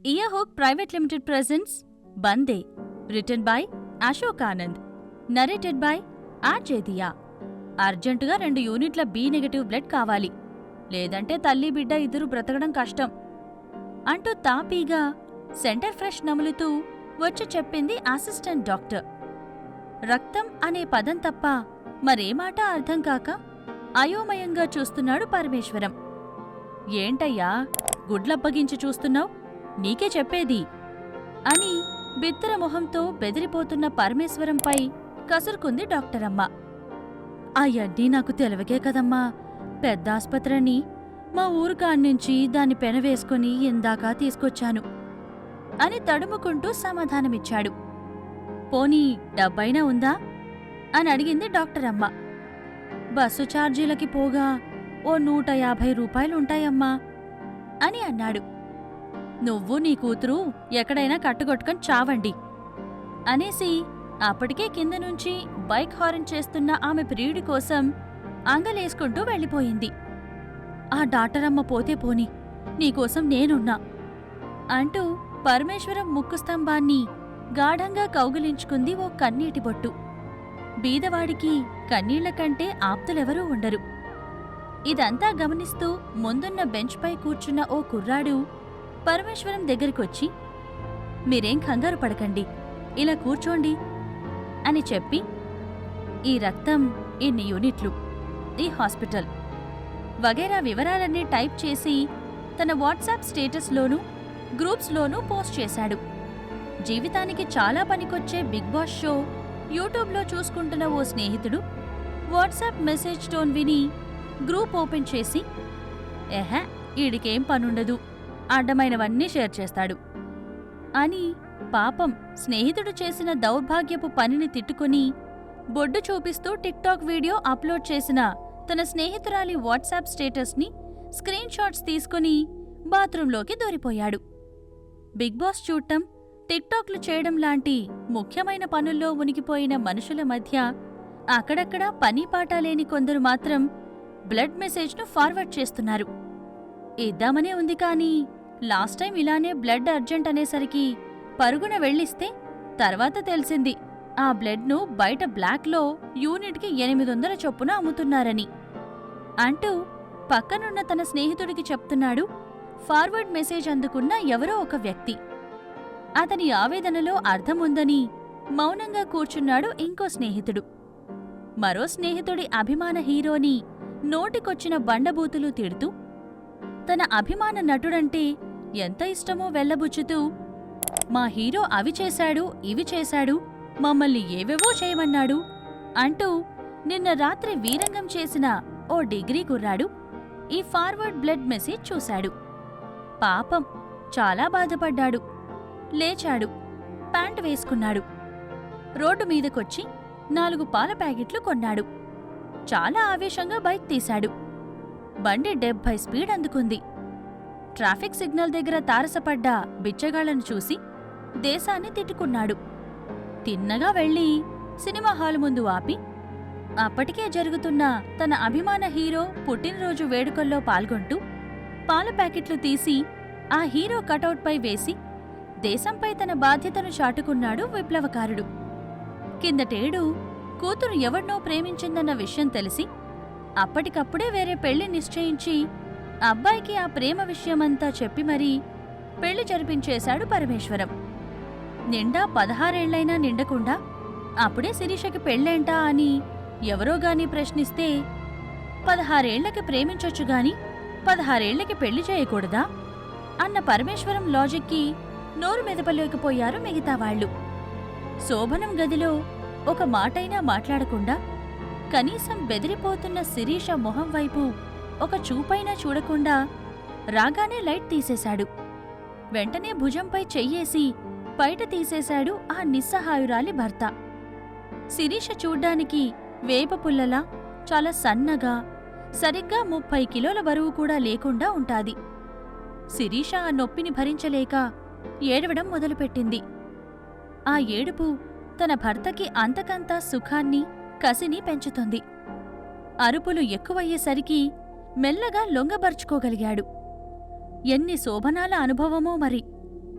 ఇయర్హుక్ private limited presents బందే. Written by Ashok Anand. Narrated by ఆర్జేదియా. అర్జెంటుగా 2 యూనిట్ల B negative blood కావాలి, లేదంటే తల్లి బిడ్డ ఇద్దరు బ్రతకడం కష్టం అంటూ తాపీగా సెంటర్ ఫ్రెష్ నములుతూ వచ్చి చెప్పింది అసిస్టెంట్ డాక్టర్. రక్తం అనే పదం తప్ప మరే మాట అర్థం కాక అయోమయంగా చూస్తున్నాడు పరమేశ్వరం. ఏంటయ్యా గుడ్లప్పగించి చూస్తున్నావ్? నీకే చెప్పేది అని బిత్తర మొహంతో బెదిరిపోతున్న పరమేశ్వరంపై కసురుకుంది డాక్టరమ్మ. అయ్యన్నీ నాకు తెలవకే కదమ్మా, పెద్ద ఆస్పత్రిని మా ఊరు కాడ్నుంచి దాన్ని పెనవేసుకుని ఇందాక తీసుకొచ్చాను అని తడుముకుంటూ సమాధానమిచ్చాడు. పోనీ డబ్బైనా ఉందా అని అడిగింది డాక్టరమ్మ. బస్సు ఛార్జీలకి పోగా ఓ 150 రూపాయలుంటాయమ్మా అని అన్నాడు. నువ్వు నీ కూతురు ఎక్కడైనా కట్టుకొట్టుకొని చావండి అనేసి అప్పటికే కింద నుంచి బైక్ హారన్ చేస్తున్న ఆమె ప్రియుడి కోసం అంగలేసుకుంటూ వెళ్ళిపోయింది. ఆ డాక్టరమ్మ పోతే పోని, నీకోసం నేనున్నా అంటూ పరమేశ్వరం ముక్కు స్తంభాన్ని గాఢంగా కౌగిలించుకుంది ఓ కన్నీటి బొట్టు. బీదవాడికి కన్నీళ్ల కంటే ఆప్తులెవరూ ఉండరు. ఇదంతా గమనిస్తూ ముందున్న బెంచ్పై కూర్చున్న ఓ కుర్రాడు పరమేశ్వరం దగ్గరికొచ్చి, మీరేం కంగారు పడకండి, ఇలా కూర్చోండి అని చెప్పి, ఈ రక్తం ఇన్ని యూనిట్లు, ఈ హాస్పిటల్ వగైరా వివరాలన్నీ టైప్ చేసి తన వాట్సాప్ స్టేటస్లోనూ గ్రూప్స్లోనూ పోస్ట్ చేశాడు. జీవితానికి చాలా పనికొచ్చే బిగ్ బాస్ షో యూట్యూబ్లో చూసుకుంటున్న ఓ స్నేహితుడు వాట్సాప్ మెసేజ్ టోన్ విని గ్రూప్ ఓపెన్ చేసి, ఎహె ఈడికేం పనుండదు, అడ్డమైనవన్నీ షేర్ చేస్తాడు అని పాపం స్నేహితుడు చేసిన దౌర్భాగ్యపు పనిని తిట్టుకుని బొడ్డు చూపిస్తూ టిక్టాక్ వీడియో అప్లోడ్ చేసిన తన స్నేహితురాలి వాట్సాప్ స్టేటస్ని స్క్రీన్ షాట్స్ తీసుకుని బాత్రూంలోకి దూరిపోయాడు. బిగ్ బాస్ చూడటం, టిక్టాక్లు చేయడం లాంటి ముఖ్యమైన పనుల్లో ఉనికిపోయిన మనుషుల మధ్య అక్కడక్కడా పనీపాటా లేని కొందరు మాత్రం బ్లడ్ మెసేజ్ను ఫార్వర్డ్ చేస్తున్నారు. ఇద్దామనే ఉంది కానీ లాస్ట్ టైం ఇలానే బ్లడ్ అర్జెంట్ అనేసరికి పరుగున వెళ్ళిస్తే తర్వాత తెలిసింది ఆ బ్లడ్ను బయట బ్లాక్లో యూనిట్కి 800 చొప్పున అమ్ముతున్నారని అంటూ పక్కనున్న తన స్నేహితుడికి చెప్తున్నాడు ఫార్వర్డ్ మెసేజ్ అందుకున్న ఎవరో ఒక వ్యక్తి. అతని ఆవేదనలో అర్థముందని మౌనంగా కూర్చున్నాడు ఇంకో స్నేహితుడు. మరో స్నేహితుడి అభిమాన హీరోని నోటికొచ్చిన బండబూతులు తిడుతూ, తన అభిమాన నటుడంటే ఎంత ఇష్టమో వెళ్లబుచ్చుతూ, మా హీరో అవి చేశాడు, ఇవి చేశాడు, మమ్మల్ని ఏవేవో చేయమన్నాడు అంటూ నిన్న రాత్రి వీరంగం చేసిన ఓ డిగ్రీ కుర్రాడు ఈ ఫార్వర్డ్ బ్లడ్ మెసేజ్ చూశాడు. పాపం చాలా బాధపడ్డాడు. లేచాడు, ప్యాంటు వేసుకున్నాడు. రోడ్డు మీదకొచ్చి 4 పాల ప్యాకెట్లు కొన్నాడు. చాలా ఆవేశంగా బైక్ తీశాడు. బండి 70 స్పీడ్ అందుకుంది. ట్రాఫిక్ సిగ్నల్ దగ్గర తారసపడ్డ బిచ్చగాళ్లను చూసి దేశాన్ని తిట్టుకున్నాడు. తిన్నగా వెళ్ళి సినిమా హాలు ముందు ఆపి అప్పటికే జరుగుతున్న తన అభిమాన హీరో పుట్టినరోజు వేడుకల్లో పాల్గొంటూ పాల ప్యాకెట్లు తీసి ఆ హీరో కటౌట్పై వేసి దేశంపై తన బాధ్యతను చాటుకున్నాడు విప్లవకారుడు. కిందటేడు కూతురు ఎవడ్నో ప్రేమించిందన్న విషయం తెలిసి అప్పటికప్పుడే వేరే పెళ్లి నిశ్చయించి అబ్బాయికి ఆ ప్రేమ విషయమంతా చెప్పి మరీ పెళ్లి జరిపించేశాడు పరమేశ్వరం. నిండా 16 ఏళ్లైనా నిండకుండా అప్పుడే శిరీషకి పెళ్ళేంటా అని ఎవరోగాని ప్రశ్నిస్తే 16 ఏళ్లకి ప్రేమించొచ్చుగాని 16 ఏళ్లకి పెళ్లి చేయకూడదా అన్న పరమేశ్వరం లాజిక్కి నోరు మెదపలేకపోయారు మిగతా వాళ్లు. శోభనం గదిలో ఒక మాటైనా మాట్లాడకుండా కనీసం బెదిరిపోతున్న శిరీష మొహం వైపు ఒక చూపైనా చూడకుండా రాగానే లైట్ తీసేశాడు. వెంటనే భుజంపై చెయ్యేసి బయట తీసేశాడు ఆ నిస్సహాయురాలి భర్త. శిరీష చూడ్డానికి వేపపుల్లలా చాలా సన్నగా, సరిగ్గా 30 కిలోల బరువు కూడా లేకుండా ఉంటాది. శిరీష ఆ నొప్పిని భరించలేక ఏడవడం మొదలుపెట్టింది. ఆ ఏడుపు తన భర్తకి అంతకంతా సుఖాన్ని, కసిని పెంచుతుంది. అరుపులు ఎక్కువయ్యేసరికి మెల్లగా లొంగబర్చుకోగలిగాడు. ఎన్ని శోభనాల అనుభవమో మరి.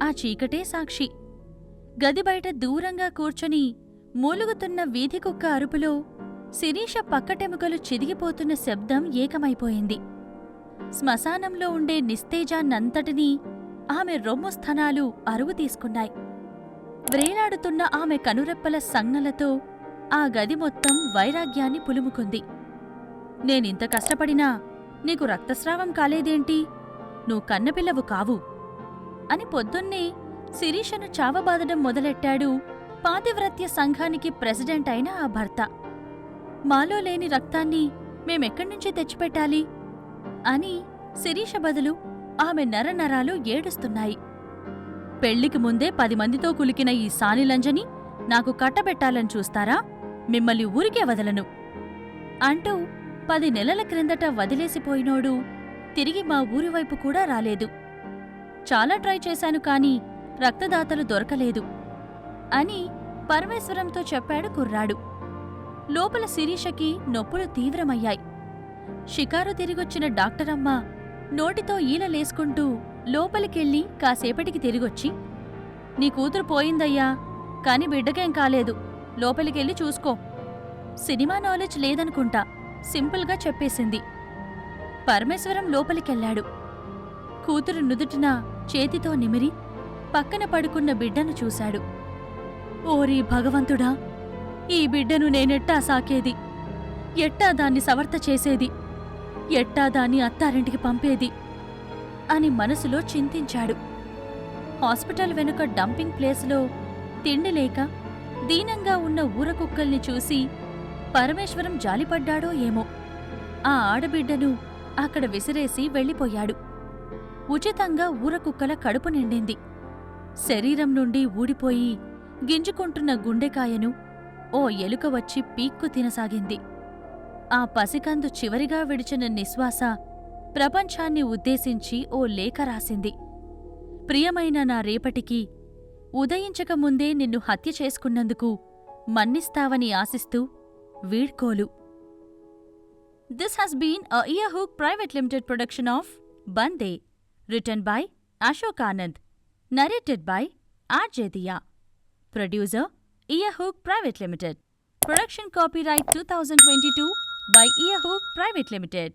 ఆ చీకటే సాక్షి. గది బయట దూరంగా కూర్చొని మూలుగుతున్న వీధి కుక్క అరుపులో శిరీష పక్కటెముకలు చిదిగిపోతున్న శబ్దం ఏకమైపోయింది. శ్మశానంలో ఉండే నిస్తేజాన్నంతటినీ ఆమె రొమ్ము స్థనాలు అరువు తీసుకున్నాయి. వ్రేలాడుతున్న ఆమె కనురెప్పల సంజ్ఞలతో ఆ గది మొత్తం వైరాగ్యాన్ని పులుముకుంది. నేనింత కష్టపడినా నీకు రక్తస్రావం కాలేదేంటి? నువ్వు కన్నపిల్లవు కావు అని పొద్దున్నే శిరీషను చావబాదడం మొదలెట్టాడు పాతివ్రత్య సంఘానికి ప్రెసిడెంట్ అయిన ఆ భర్త. మాలో లేని రక్తాన్ని మేమెక్కడ్నుంచి తెచ్చిపెట్టాలి అని శిరీష బదులు ఆమె నరనరాలు ఏడుస్తున్నాయి. పెళ్లికి ముందే 10 మందితో కులికిన ఈ సానిలంజని నాకు కట్టబెట్టాలని చూస్తారా? మిమ్మల్ని ఊరికే వదలను అంటూ 10 నెలల క్రిందట వదిలేసిపోయినోడు తిరిగి మా ఊరివైపు కూడా రాలేదు. చాలా ట్రై చేశాను కాని రక్తదాతలు దొరకలేదు అని పరమేశ్వరంతో చెప్పాడు కుర్రాడు. లోపల శిరీషకి నొప్పులు తీవ్రమయ్యాయి. షికారు తిరిగొచ్చిన డాక్టరమ్మ నోటితో ఈలలేసుకుంటూ లోపలికెళ్ళి కాసేపటికి తిరిగొచ్చి, నీ కూతురు పోయిందయ్యా, కాని బిడ్డకేం కాలేదు, లోపలికెళ్ళి చూసుకో. సినిమా నాలెడ్జ్ లేదనుకుంటా, సింపుల్గా చెప్పేసింది. పరమేశ్వరం లోపలికెళ్ళాడు. కూతురు నుదుటిన చేతితో నిమిరి పక్కన పడుకున్న బిడ్డను చూశాడు. ఓరి భగవంతుడా, ఈ బిడ్డను నేనెట్టా సాకేది? ఎట్టా దాన్ని సవర్త చేసేది? ఎట్టా దాన్ని అత్తారింటికి పంపేది అని మనసులో చింతించాడు. హాస్పిటల్ వెనుక డంపింగ్ ప్లేస్లో తిండిలేక దీనంగా ఉన్న ఊరకుక్కల్ని చూసి పరమేశ్వరం జాలిపడ్డాడో ఏమో. ఆ ఆడబిడ్డను అక్కడ విసిరేసి వెళ్ళిపోయాడు. ఉచితంగా ఊరకుక్కల కడుపు నిండింది. శరీరం నుండి ఊడిపోయి గింజుకుంటున్న గుండెకాయను ఓ ఎలుక వచ్చి పీక్కు తినసాగింది. ఆ పసికందు చివరిగా విడిచిన నిశ్వాస ప్రపంచాన్ని ఉద్దేశించి ఓ లేఖ రాసింది. ప్రియమైన నా రేపటికి, ఉదయించకముందే నిన్ను హత్య చేసుకున్నందుకు మన్నిస్తావని ఆశిస్తూ వీడ్కోలు. This has been a Earhook Private Limited production of Bande, written by Ashok Anand, narrated by R.J. Diya. Producer, Earhook Private Limited. Production copyright 2022 by Earhook Private Limited.